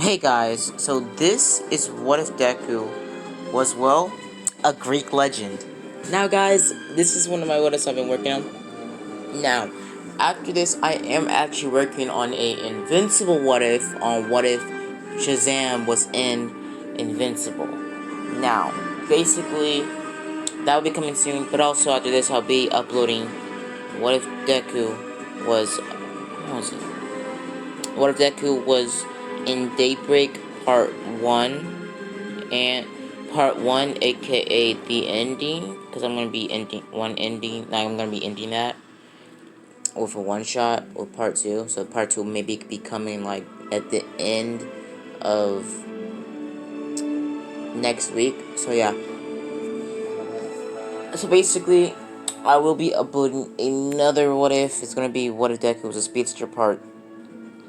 Hey guys, so this is what if Deku was, well, a Greek legend. Now guys, this is one of my what ifs I've been working on. Now, after this, I am actually working on a Invincible what if on what if Shazam was in Invincible. Now, basically, that will be coming soon, but also after this, I'll be uploading what if Deku was, what was it? What if Deku was in Daybreak Part 1, and Part 1, aka the ending, because I'm going to be ending I'm going to be ending that with a one-shot with Part 2, so Part 2 maybe be coming, like, at the end of next week, so yeah. So basically, I will be uploading another what if. It's going to be what if Deku was a speedster Part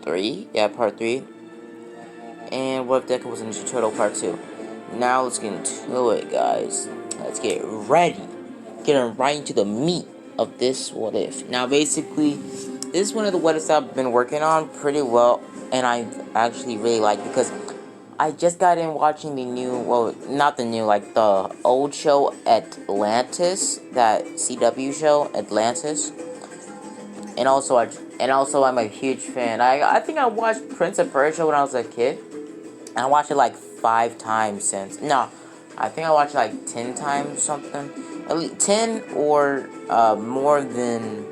3, yeah, Part 3. And what if Deku was a Ninja Turtle Part 2? Now let's get into it, guys. Let's get ready. Getting right into the meat of this what if. Now, basically, this is one of the what ifs I've been working on pretty well, and I actually really like, because I just got in watching the new, well, not the new, like the old show Atlantis, that CW show Atlantis. And also I'm a huge fan. I think I watched Prince of Persia when I was a kid. And I watched it like 5 times since. No, I think I watched it like 10 times or something. At least 10 or more than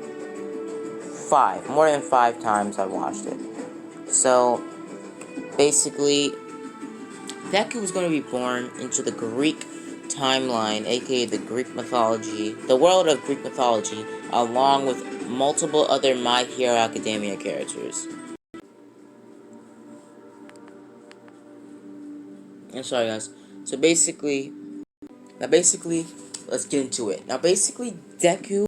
5. More than 5 times I watched it. So, basically, Deku was going to be born into the Greek timeline, aka the Greek mythology, the world of Greek mythology, along with multiple other My Hero Academia characters. I'm sorry, guys. So basically, let's get into it. Now, basically, Deku.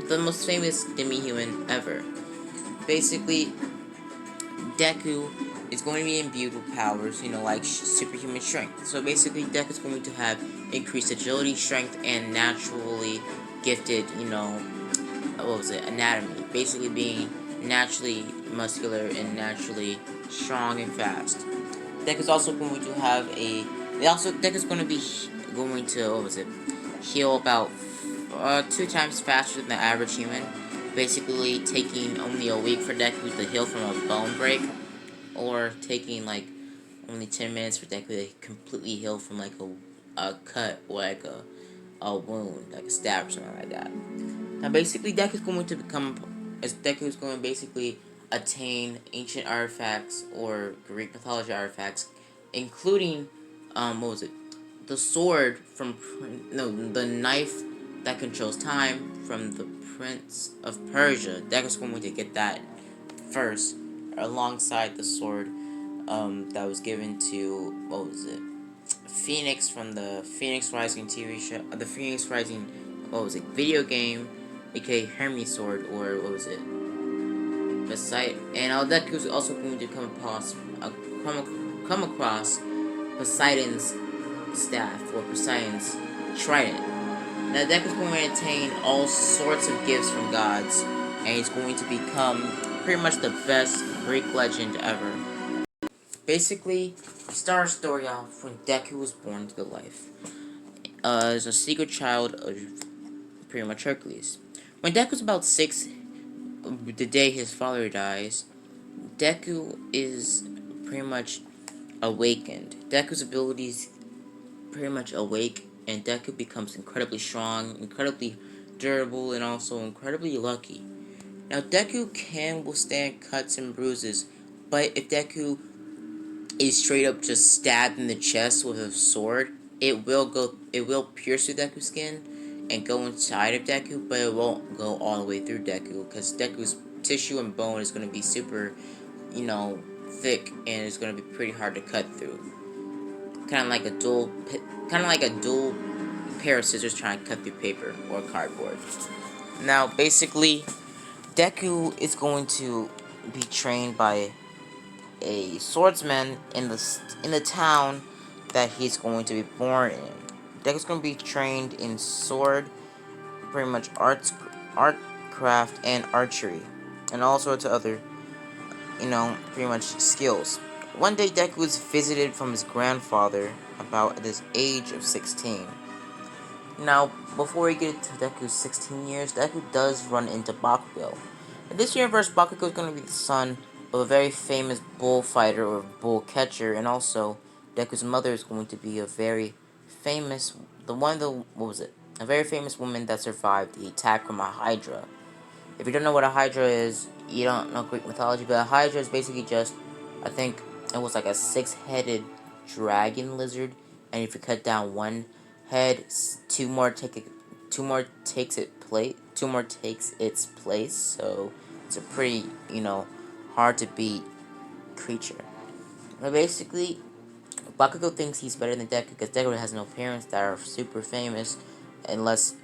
The most famous demi-human ever. Basically, Deku is going to be imbued with powers, like superhuman strength. So basically, Deku is going to have increased agility, strength, and naturally gifted, anatomy. Basically being naturally muscular and naturally strong and fast. Deku is also going to have Deku is going to be going to, heal about 2 times faster than the average human. Basically, taking only a week for Deku to heal from a bone break, or taking like only 10 minutes for Deku to completely heal from like a cut or like a wound, like a stab or something like that. Now basically Deku's going to Deku's going to basically attain ancient artifacts or Greek mythology artifacts, including what was it? The sword from the knife that controls time from the Prince of Persia. Deku's going to get that first, alongside the sword that was given to, what was it? Phoenix from the Phoenix Rising TV show, the Phoenix Rising, what was it, video game, aka Hermes Sword, or what was it, Poseidon. And Deku's also going to come across Poseidon's staff, or Poseidon's trident. Now Deku's going to attain all sorts of gifts from gods, and he's going to become pretty much the best Greek legend ever. Basically, start our story off when Deku was born to life. As a secret child of pretty much Hercules. When Deku was about 6, the day his father dies, Deku is pretty much awakened. Deku's abilities pretty much awake, and Deku becomes incredibly strong, incredibly durable, and also incredibly lucky. Now, Deku can withstand cuts and bruises, but if Deku is straight up just stabbed in the chest with a sword, it will pierce through Deku's skin and go inside of Deku, but it won't go all the way through Deku, because Deku's tissue and bone is going to be super, thick, and it's going to be pretty hard to cut through. Kind of like a dual pair of scissors trying to cut through paper or cardboard. Now, basically, Deku is going to be trained by a swordsman in the town that he's going to be born in. Deku's going to be trained in sword, pretty much art craft, and archery, and all sorts of other, pretty much skills. One day, Deku was visited from his grandfather about at his age of 16. Now, before we get to Deku's 16 years, Deku does run into Bakugo. In this universe, Bakugo is going to be the son of a very famous bullfighter or bull catcher, and also Deku's mother is going to be a very famous, a very famous woman that survived the attack from a Hydra. If you don't know what a Hydra is, you don't know Greek mythology, but a Hydra is basically just, I think it was like a 6-headed dragon lizard, and if you cut down one head, two more takes its place, so it's a pretty, hard to beat creature. But basically, Bakugo thinks he's better than Deku because Deku has no parents that are super famous, unless,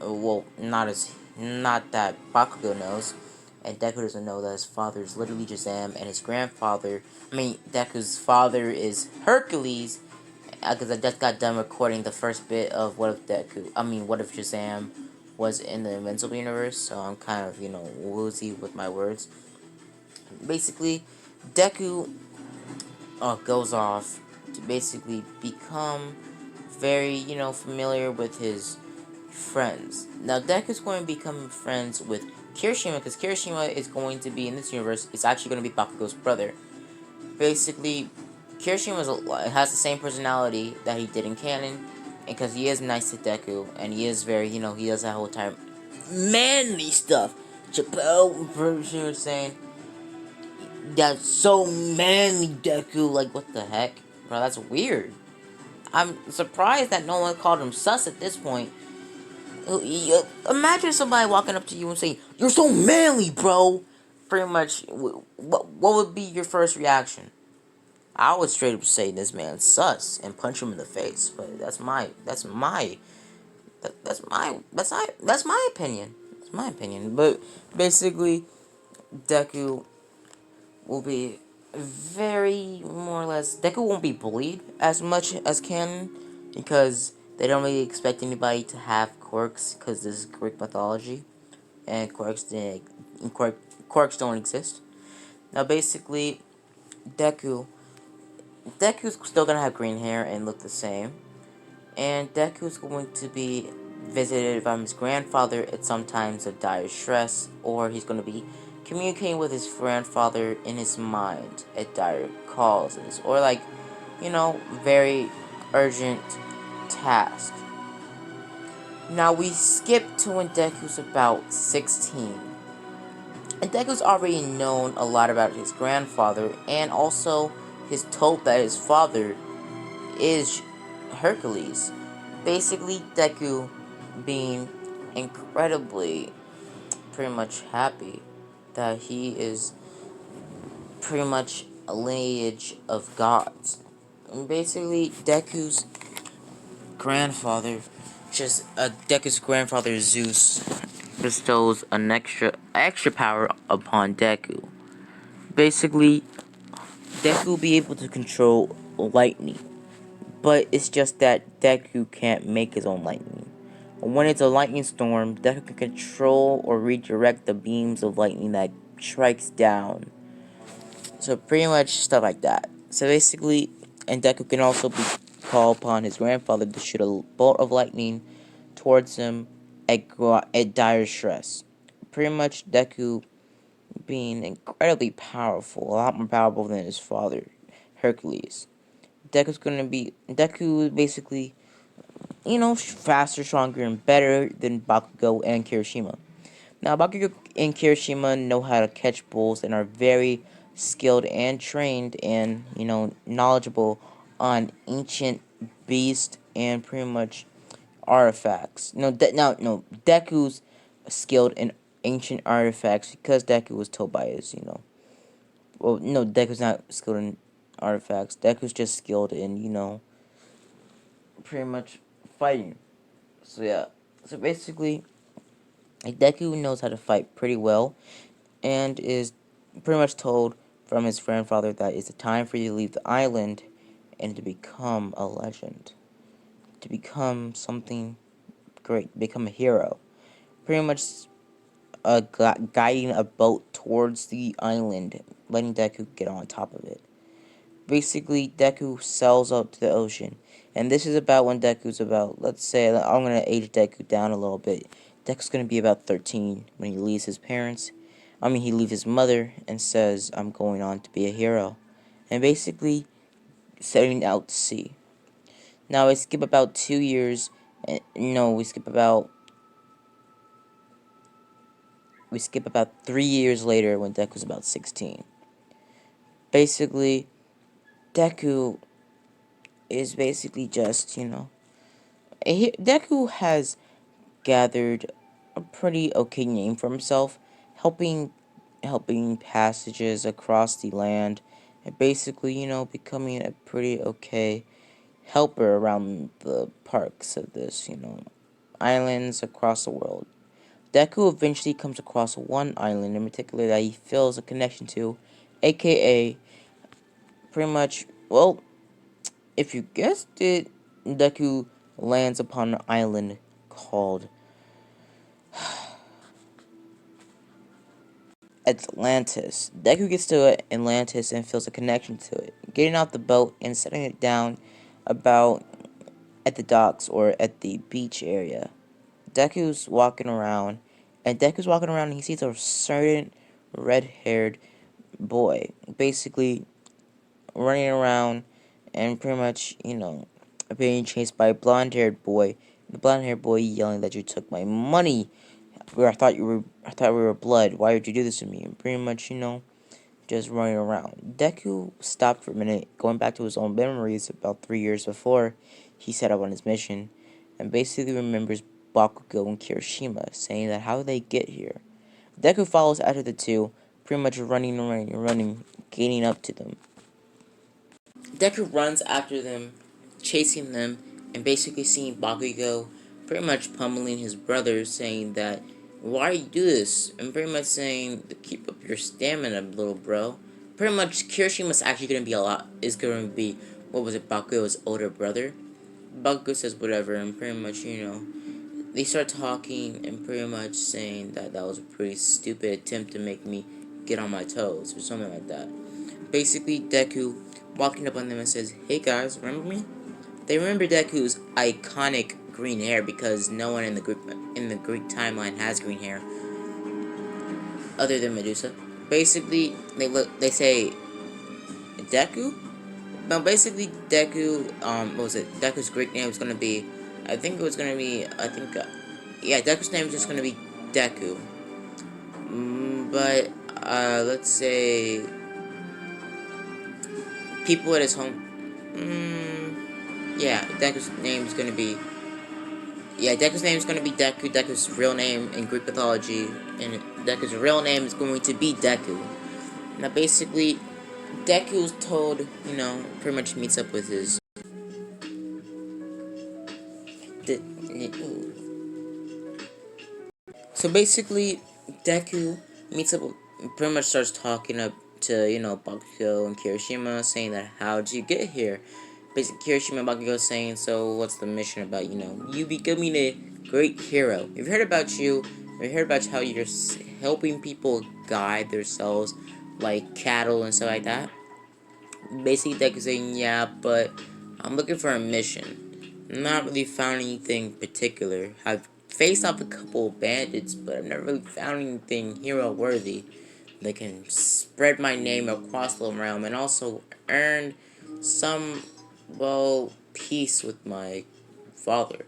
not that Bakugo knows, and Deku doesn't know that his father is literally Shazam, and his grandfather, Deku's father is Hercules, because I just got done recording the first bit of what if Shazam was in the Invincible universe, so I'm kind of, woozy with my words. Basically, Deku goes off to basically become very, familiar with his friends. Now, Deku's going to become friends with Kirishima, because Kirishima is going to be, in this universe, it's actually going to be Bakugo's brother. Basically, Kirishima has the same personality that he did in canon, because he is nice to Deku, and he is very, he does that whole time manly stuff. Chappelle, I'm pretty sure, saying, that's so manly, Deku. Like, what the heck? Bro, that's weird. I'm surprised that no one called him sus at this point. Imagine somebody walking up to you and saying, "You're so manly, bro." Pretty much, what would be your first reaction? I would straight up say this man's sus and punch him in the face. But that's my opinion. That's my opinion. But basically, Deku will be very, more or less, Deku won't be bullied as much as canon, because they don't really expect anybody to have quirks, because this is Greek mythology, and quirks don't exist. Now, basically, Deku's still gonna have green hair and look the same, and Deku's going to be visited by his grandfather at some times of dire stress, or he's going to be communicating with his grandfather in his mind at dire causes, or very urgent task. Now we skip to when Deku's about 16. And Deku's already known a lot about his grandfather, and also he's told that his father is Hercules. Basically, Deku being incredibly pretty much happy that he is pretty much a lineage of gods. And basically, Deku's grandfather Zeus bestows an extra power upon Deku. Basically, Deku will be able to control lightning, but it's just that Deku can't make his own lightning. When it's a lightning storm, Deku can control or redirect the beams of lightning that strikes down. So pretty much stuff like that. So basically, and Deku can also call upon his grandfather to shoot a bolt of lightning towards him at dire stress. Pretty much Deku being incredibly powerful, a lot more powerful than his father, Hercules. Deku basically, faster, stronger, and better than Bakugo and Kirishima. Now, Bakugo and Kirishima know how to catch bulls and are very skilled and trained and, knowledgeable on ancient beasts and pretty much artifacts. Deku's skilled in ancient artifacts because Deku was told by Deku's not skilled in artifacts. Deku's just skilled in, pretty much fighting. So, yeah. So, basically, Deku knows how to fight pretty well and is pretty much told from his grandfather that it's time for you to leave the island and to become a legend. To become something great. Become a hero. Pretty much guiding a boat towards the island, letting Deku get on top of it. Basically, Deku sails out to the ocean. And this is about when Deku's about, let's say, I'm going to age Deku down a little bit. Deku's going to be about 13 when he leaves his parents. He leaves his mother and says, I'm going on to be a hero. And basically, setting out to sea. Now, we skip about 2 years. We skip about 3 years later when Deku's about 16. Basically, Deku is basically just, Deku has gathered a pretty okay name for himself, helping passages across the land, and basically, becoming a pretty okay helper around the parks of this, islands across the world. Deku eventually comes across one island in particular that he feels a connection to, aka, pretty much, well, if you guessed it, Deku lands upon an island called Atlantis. Deku gets to Atlantis and feels a connection to it. Getting off the boat and setting it down about at the docks or at the beach area. Deku's walking around and he sees a certain red-haired boy, basically running around and pretty much, being chased by a blonde-haired boy. The blonde-haired boy yelling that you took my money. I thought we were blood. Why would you do this to me? And pretty much, just running around. Deku stopped for a minute, going back to his own memories about 3 years before he set out on his mission, and basically remembers Bakugo and Kirishima, saying that how did they get here? Deku follows after the two, pretty much running, gaining up to them. Deku runs after them, chasing them, and basically seeing Bakugo pretty much pummeling his brother, saying that, why do you do this? And pretty much saying, to keep up your stamina, little bro. Pretty much, Kirishima's actually going to be, Bakugo's older brother. Bakugo says whatever, and pretty much, they start talking and pretty much saying that that was a pretty stupid attempt to make me get on my toes, or something like that. Basically, Deku walking up on them and says, hey guys, remember me? They remember Deku's iconic green hair because no one in the Greek timeline has green hair other than Medusa. Basically, they say, Deku? Now, basically, Deku, what was it? Deku's Greek name was gonna be, I think it was gonna be, yeah, Deku's name is just gonna be Deku. But, let's say, people at his home, yeah, Deku's name is gonna be, yeah, Deku's name is gonna be Deku, Deku's real name in Greek mythology, and Deku's real name is going to be Deku. Now, basically, Deku was told, pretty much meets up with his, the, so basically, Deku meets up, pretty much starts talking up to, Bakugo and Kirishima, saying that, how'd you get here? Basically, Kirishima and Bakugo saying, so what's the mission about, you becoming a great hero. We've heard about you, we've heard about how you're helping people guide themselves, like cattle and stuff like that. Basically, Deku saying, yeah, but I'm looking for a mission. Not really found anything particular. I've faced off a couple of bandits, but I've never really found anything hero-worthy that can spread my name across the realm and also earn some, well, peace with my father.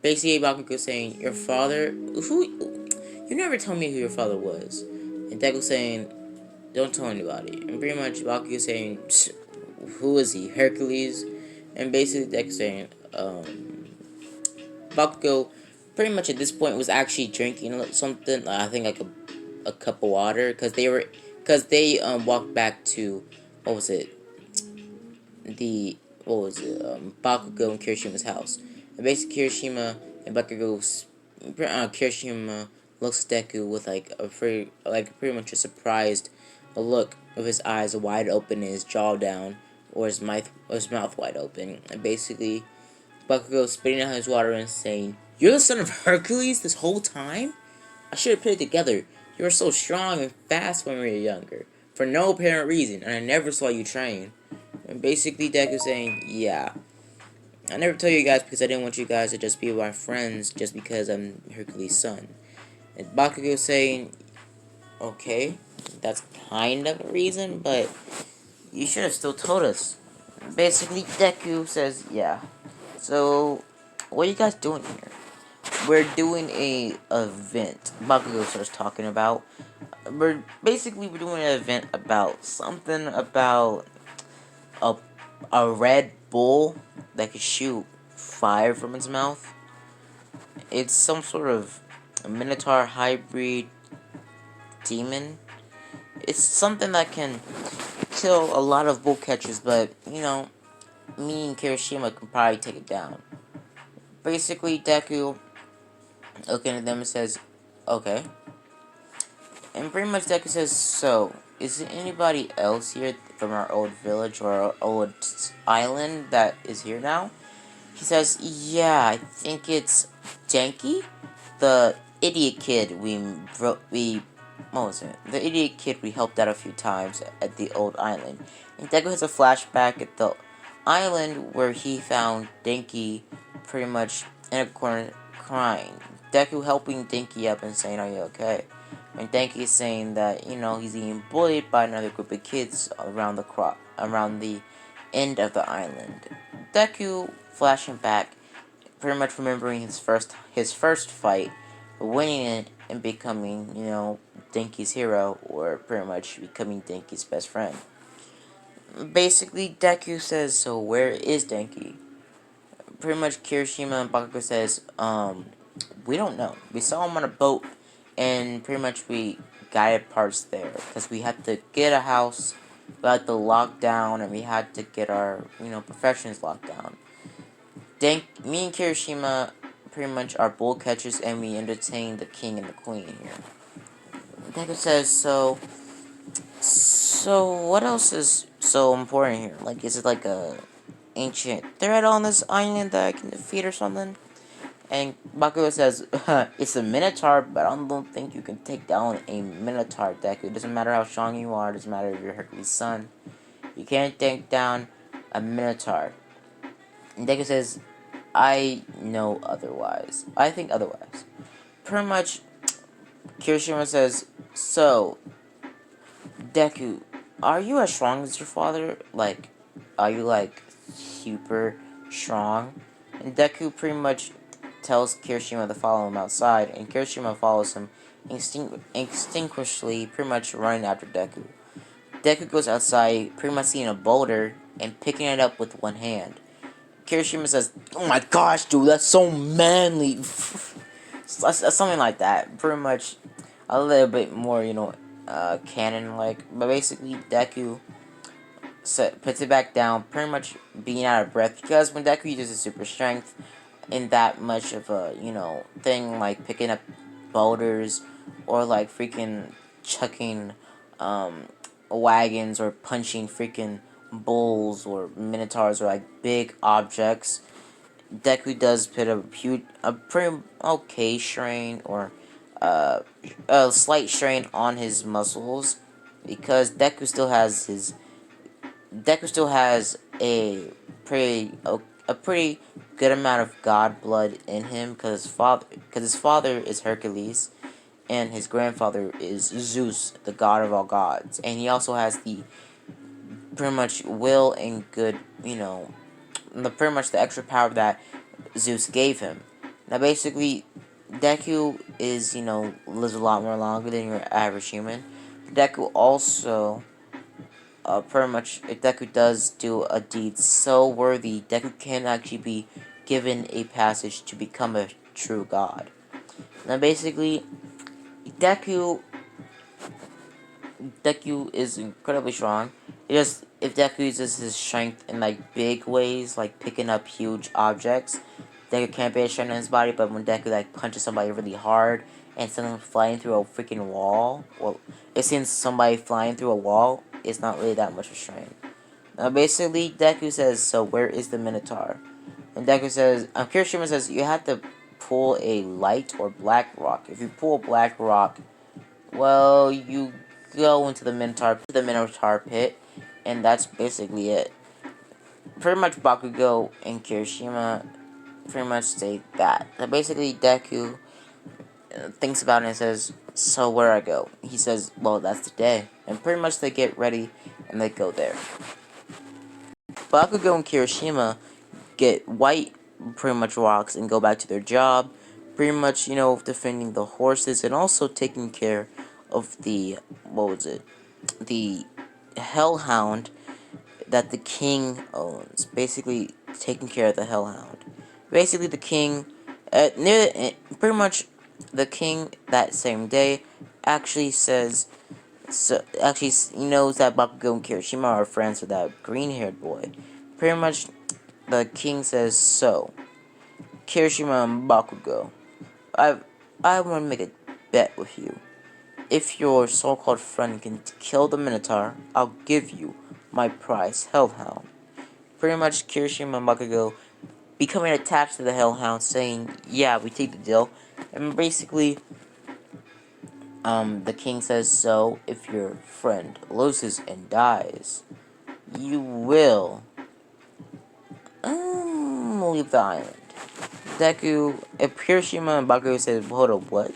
Basically, Bakugo saying, your father? Who? You never told me who your father was. And Deku saying, don't tell anybody. And pretty much Bakugo saying, who is he? Hercules? And basically Deku saying, Bakugo pretty much at this point was actually drinking something, I think like a cup of water, because they walked back to, what was it, Bakugo and Kirishima's house. And basically Kirishima and Kirishima looks at Deku with pretty much a surprised look of his eyes wide open and his jaw down, or his mouth wide open. And basically Bakugo spitting out his water and saying, you're the son of Hercules this whole time? I should have put it together. You were so strong and fast when we were younger, for no apparent reason, and I never saw you train. And basically Deku saying, yeah, I never tell you guys because I didn't want you guys to just be my friends just because I'm Hercules' son. And Bakugo saying, okay, that's kind of a reason, but you should have still told us. Basically, Deku says, yeah. So, what are you guys doing here? We're doing a event. Bakugo starts talking about. We're doing an event about something about a red bull that can shoot fire from its mouth. It's some sort of a minotaur hybrid demon. It's something that can kill a lot of bull catchers, but me and Kirishima can probably take it down. Basically, Deku looking at them and says, okay. And pretty much Deku says, so, is there anybody else here from our old village or our old island that is here now? He says, yeah, I think it's Denki, the idiot kid what was it? The idiot kid we helped out a few times at the old island. And Deku has a flashback at the island where he found Denki pretty much in a corner crying. Deku helping Denki up and saying, are you okay? And Denki is saying that, he's being bullied by another group of kids around the end of the island. Deku flashing back, pretty much remembering his first fight, winning it and becoming, Denki's hero, or pretty much becoming Denki's best friend. Basically, Deku says, so where is Denki? Pretty much Kirishima and Bakugo says, we don't know. We saw him on a boat, and pretty much we guided parts there, because we had to get a house, we had to lock down, and we had to get our, professions locked down. Me and Kirishima pretty much are bull catchers, and we entertain the king and the queen here. Deku says, so what else is so important here? Like, is it like a ancient threat on this island that I can defeat or something? And Bakugo says, it's a minotaur, but I don't think you can take down a minotaur, Deku. It doesn't matter how strong you are, it doesn't matter if you're Hercules' son. You can't take down a minotaur. And Deku says, I know otherwise. I think otherwise. Pretty much, Kirishima says, so, Deku, are you as strong as your father? Like, are you like super strong? And Deku pretty much tells Kirishima to follow him outside, and Kirishima follows him instinctually, pretty much running after Deku. Deku goes outside, pretty much seeing a boulder and picking it up with one hand. Kirishima says, "Oh my gosh, dude, that's so manly." Something like that. Pretty much a little bit more, canon like. But basically, Deku puts it back down, pretty much being out of breath, because when Deku uses his super strength in that much of a, thing like picking up boulders or like freaking chucking wagons or punching freaking bulls or minotaurs or like big objects, Deku does put a pretty okay strain or a slight strain on his muscles, because Deku still has a pretty good amount of god blood in him, because his father is Hercules and his grandfather is Zeus, the god of all gods, and he also has the pretty much will and good, the pretty much the extra power that Zeus gave him. Now basically, Deku is, lives a lot more longer than your average human. Deku also pretty much, if Deku does do a deed so worthy, Deku can actually be given a passage to become a true god. Now, basically, Deku Deku is incredibly strong. It just, if Deku uses his strength in like big ways, like picking up huge objects, Deku can't be as strong in his body. But when Deku like punches somebody really hard and sends them flying through a freaking wall, well, it sends somebody flying through a wall. It's not really that much of a strain. Now, basically, Deku says, "So where is the Minotaur?" And Deku says, Kirishima says, "You have to pull a light or black rock. If you pull a black rock, well, you go into the Minotaur pit, and that's basically it." Pretty much Bakugo and Kirishima pretty much state that. So basically, Deku thinks about it and says, "So where I go?" He says, "Well, that's the day." And pretty much they get ready and they go there. Bakugo and Kirishima get white pretty much rocks and go back to their job, pretty much, defending the horses and also taking care of the, what was it, the hellhound that the king owns. Basically, taking care of the hellhound. Basically, the king, pretty much, the king that same day actually says, so actually he knows that Bakugo and Kirishima are friends with that green-haired boy. Pretty much, the king says, "So, Kirishima and Bakugo, I I want to make a bet with you. If your so-called friend can kill the Minotaur, I'll give you my prize, Hellhound." Pretty much, Kirishima and Bakugo becoming attached to the Hellhound, saying, "Yeah, we take the deal." And basically, the king says, "So, if your friend loses and dies, you will leave the island." Deku, if Kirishima and Bakugo said, "Hold up, what?"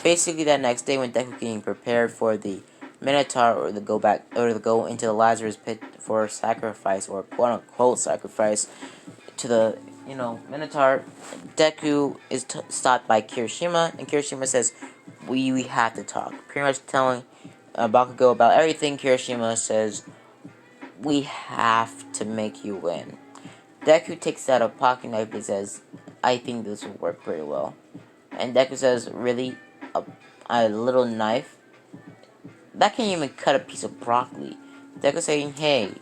Basically, that next day, when Deku getting prepared for the Minotaur, or to go into the Lazarus pit for sacrifice, or quote unquote sacrifice to the, Minotaur, Deku is stopped by Kirishima, and Kirishima says, we have to talk. Pretty much telling Bakugo about everything. Kirishima says, "We have to make you win." Deku takes out a pocket knife and says, "I think this will work pretty well." And Deku says, "Really? A little knife? That can't even cut a piece of broccoli." Deku saying, "Hey,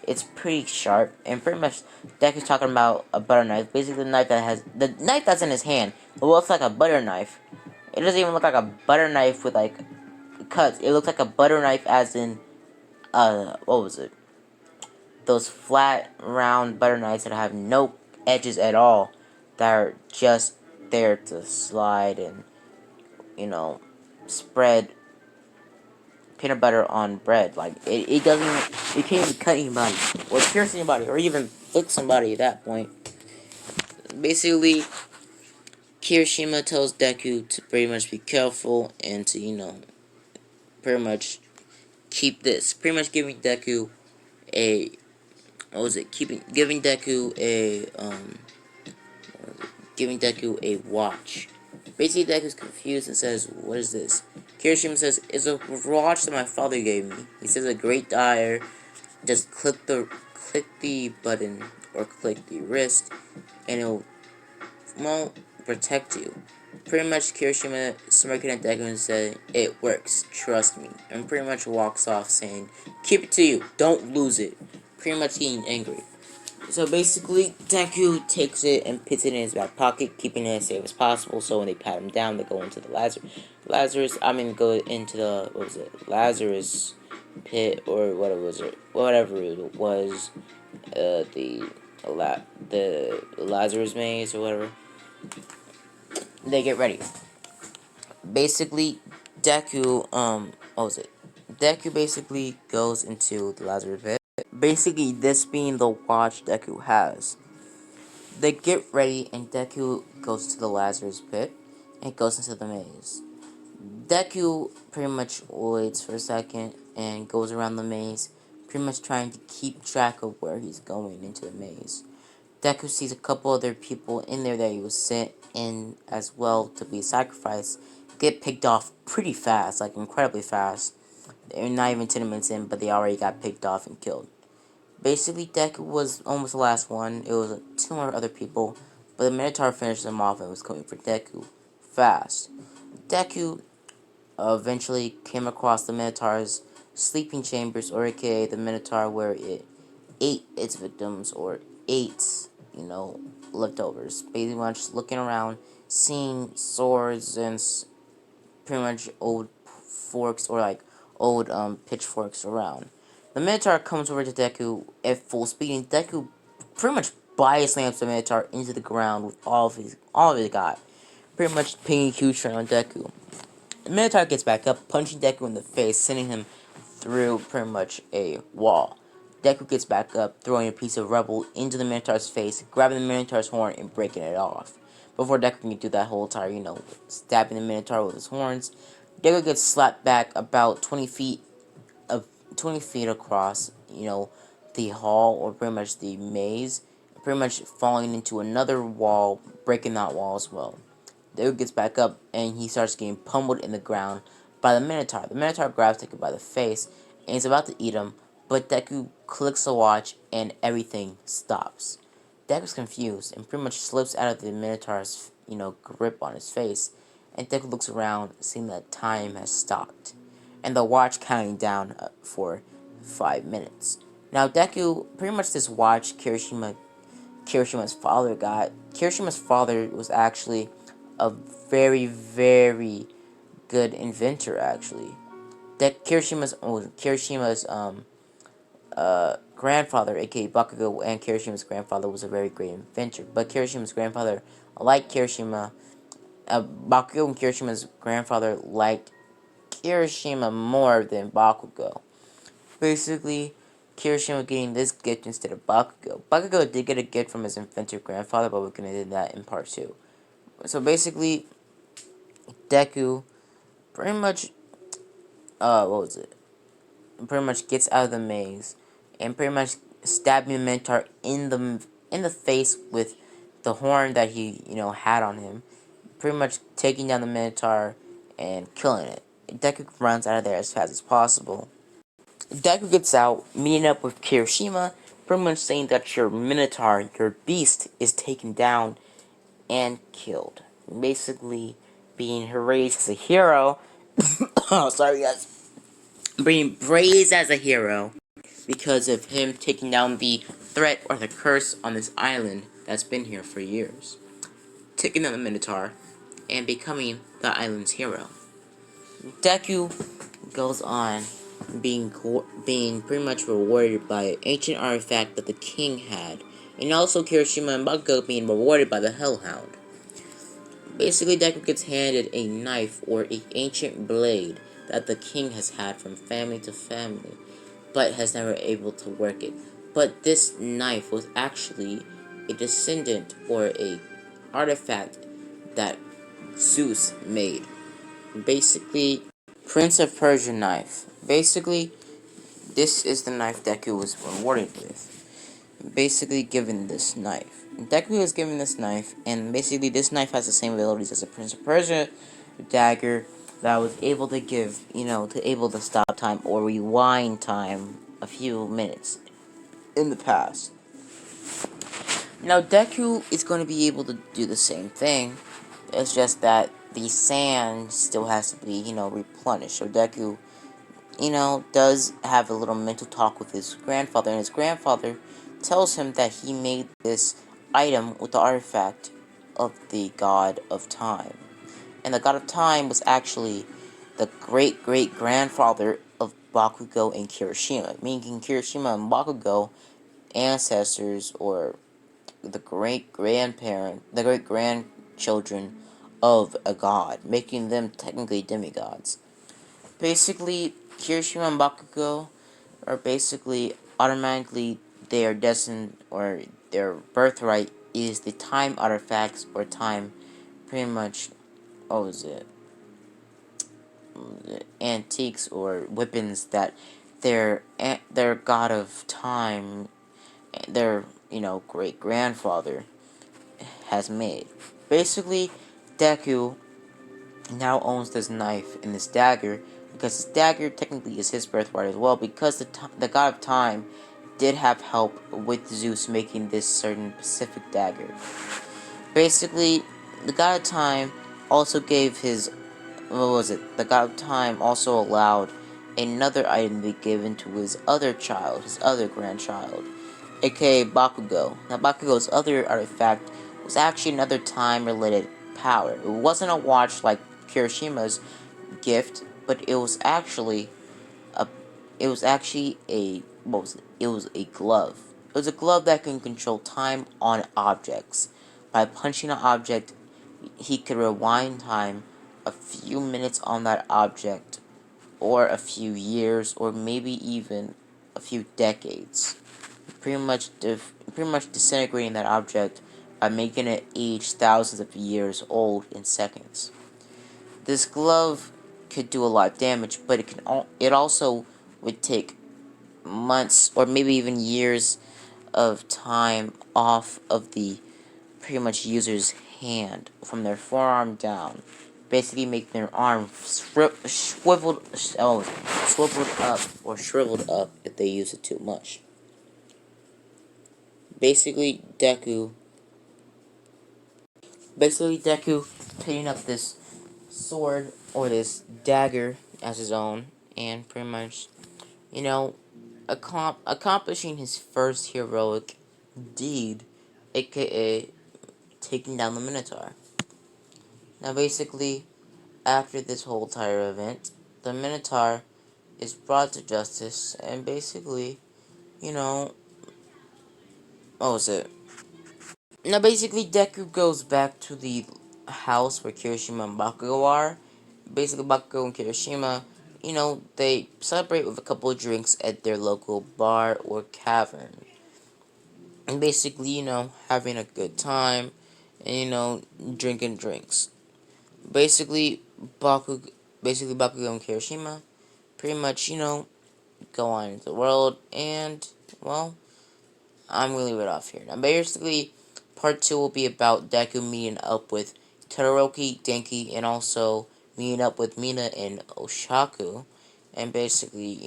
it's pretty sharp." And pretty much Deku's talking about a butter knife. Basically, the knife that's in his hand. It looks like a butter knife. It doesn't even look like a butter knife with like cuts. It looks like a butter knife as in, what was it? Those flat, round butter knives that have no edges at all. That are just there to slide and, spread peanut butter on bread. Like, it doesn't even, it can't even cut anybody, or pierce anybody, or even flick somebody at that point. Basically, Kirishima tells Deku to pretty much be careful and to, pretty much keep this. Pretty much giving Deku a what was it? Giving Deku a watch. Basically, Deku's confused and says, "What is this?" Kirishima says, "It's a watch that my father gave me." He says, "A great dire. Just click the button or click the wrist, and it won't protect you." Pretty much, Kirishima smirking at Deku and said, "It works. Trust me." And pretty much walks off saying, "Keep it to you. Don't lose it." Pretty much getting angry. So basically, Deku takes it and puts it in his back pocket, keeping it as safe as possible. So when they pat him down, they go into the go into the, what was it, Lazarus pit, or what was it, whatever it was, the Lazarus maze or whatever. They get ready. Basically, Deku, what was it? Deku basically goes into the Lazarus pit. Basically, this being the watch Deku has. They get ready, and Deku goes to the Lazarus pit, and goes into the maze. Deku pretty much waits for a second, and goes around the maze, pretty much trying to keep track of where he's going into the maze. Deku sees a couple other people in there that he was sent in as well to be sacrificed, get picked off pretty fast, like incredibly fast. They're not even 10 minutes in, but they already got picked off and killed. Basically, Deku was almost the last one. It was 2 more other people, but the Minotaur finished them off and was coming for Deku fast. Deku eventually came across the Minotaur's sleeping chambers, or aka the Minotaur where it ate its victims, or ate, leftovers. Basically, much looking around, seeing swords and pretty much old forks, or like old pitchforks around. The Minotaur comes over to Deku at full speed, and Deku pretty much body slams the Minotaur into the ground with all of his got. Pretty much pinging a huge turn on Deku. The Minotaur gets back up, punching Deku in the face, sending him through pretty much a wall. Deku gets back up, throwing a piece of rubble into the Minotaur's face, grabbing the Minotaur's horn and breaking it off. Before Deku can do that whole entire, stabbing the Minotaur with his horns, Deku gets slapped back about 20 feet across, the hall, or pretty much the maze, pretty much falling into another wall, breaking that wall as well. Deku gets back up, and he starts getting pummeled in the ground by the Minotaur. The Minotaur grabs Deku by the face, and is about to eat him, but Deku clicks the watch, and everything stops. Deku's confused, and pretty much slips out of the Minotaur's, grip on his face, and Deku looks around, seeing that time has stopped, and the watch counting down for 5 minutes. Now, Deku, pretty much this watch Kirishima's father got. Kirishima's father was actually a very, very good inventor, actually. That Kirishima's grandfather, aka Bakugo, and Kirishima's grandfather was a very great inventor. But Kirishima's grandfather, like Bakugo and Kirishima's grandfather liked Kirishima more than Bakugo. Basically, Kirishima getting this gift instead of Bakugo. Bakugo did get a gift from his inventor grandfather, but we're gonna do that in part 2. So basically, Deku pretty much, what was it? Pretty much gets out of the maze, and pretty much stabbing the Minotaur in the face with the horn that he, had on him. Pretty much taking down the Minotaur and killing it. Deku runs out of there as fast as possible. Deku gets out, meeting up with Kirishima, pretty much saying that your Minotaur, your beast, is taken down and killed. Basically, being raised as a hero. Oh, sorry guys. Being praised as a hero because of him taking down the threat or the curse on this island that's been here for years. Taking down the Minotaur and becoming the island's hero. Deku goes on being pretty much rewarded by an ancient artifact that the king had, and also Kirishima and Bakugo being rewarded by the Hellhound. Basically, Deku gets handed a knife or an ancient blade that the king has had from family to family, but has never able to work it. But this knife was actually a descendant or a artifact that Zeus made. Basically, Prince of Persia knife. Basically, this is the knife Deku was rewarded with. basically given this knife. Deku is given this knife, and basically this knife has the same abilities as a Prince of Persia dagger that was able to give, to able to stop time or rewind time a few minutes in the past. Now, Deku is going to be able to do the same thing. It's just that the sand still has to be, replenished. So Deku, does have a little mental talk with his grandfather, and his grandfather tells him that he made this item with the artifact of the God of Time. And the God of Time was actually the great-great-grandfather of Bakugo and Kirishima, meaning Kirishima and Bakugo ancestors or the great-grandchildren of a god, making them technically demigods. Basically, Kirishima and Bakugo are basically automatically they are destined, or their birthright is the time artifacts or time, pretty much, what was it? Antiques or weapons that their god of time, their great grandfather has made. Basically, Deku now owns this knife and this dagger because this dagger technically is his birthright as well, because the god of time did have help with Zeus making this certain specific dagger. Basically, the god of time also gave his, what was it? The god of time also allowed another item to be given to his other child, his other grandchild, aka Bakugo. Now, Bakugo's other artifact was actually another time-related power. It wasn't a watch like Kirishima's gift, but it was actually a, what was it? It was a glove. It was a glove that can control time on objects. By punching an object, he could rewind time a few minutes on that object, or a few years, or maybe even a few decades. Pretty much disintegrating that object by making it age thousands of years old in seconds. This glove could do a lot of damage, but it also would take months or maybe even years of time off of the pretty much user's hand from their forearm down, basically making their arm swiveled up or shriveled up if they use it too much. Basically, Deku picking up this sword or this dagger as his own, and pretty much, you know, accomplishing his first heroic deed, aka taking down the Minotaur. Now, basically, after this whole entire event, the Minotaur is brought to justice, and basically, you know, what was it? Now, basically, Deku goes back to the house where Kirishima and Bakugo are. Basically, Bakugo and Kirishima, they celebrate with a couple of drinks at their local bar or cavern. And basically, having a good time and, drinking drinks. Basically, Bakugo, Bakugo and Kirishima pretty much, go on into the world, and, well, I'm gonna leave it off here. Now, basically, part 2 will be about Deku meeting up with Todoroki, Denki, and also meeting up with Mina and Oshaku. And basically,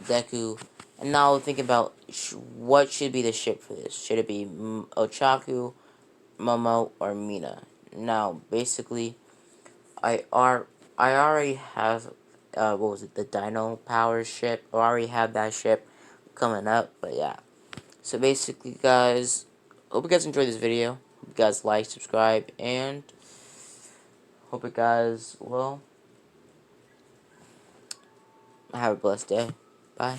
Deku. And now think about what should be the ship for this. Should it be Oshaku, Momo, or Mina? Now, basically, I already have, what was it, the Dino Power ship. I already have that ship coming up, but yeah. So basically, guys, hope you guys enjoyed this video. Hope you guys like, subscribe, and hope you guys, well, have a blessed day. Bye.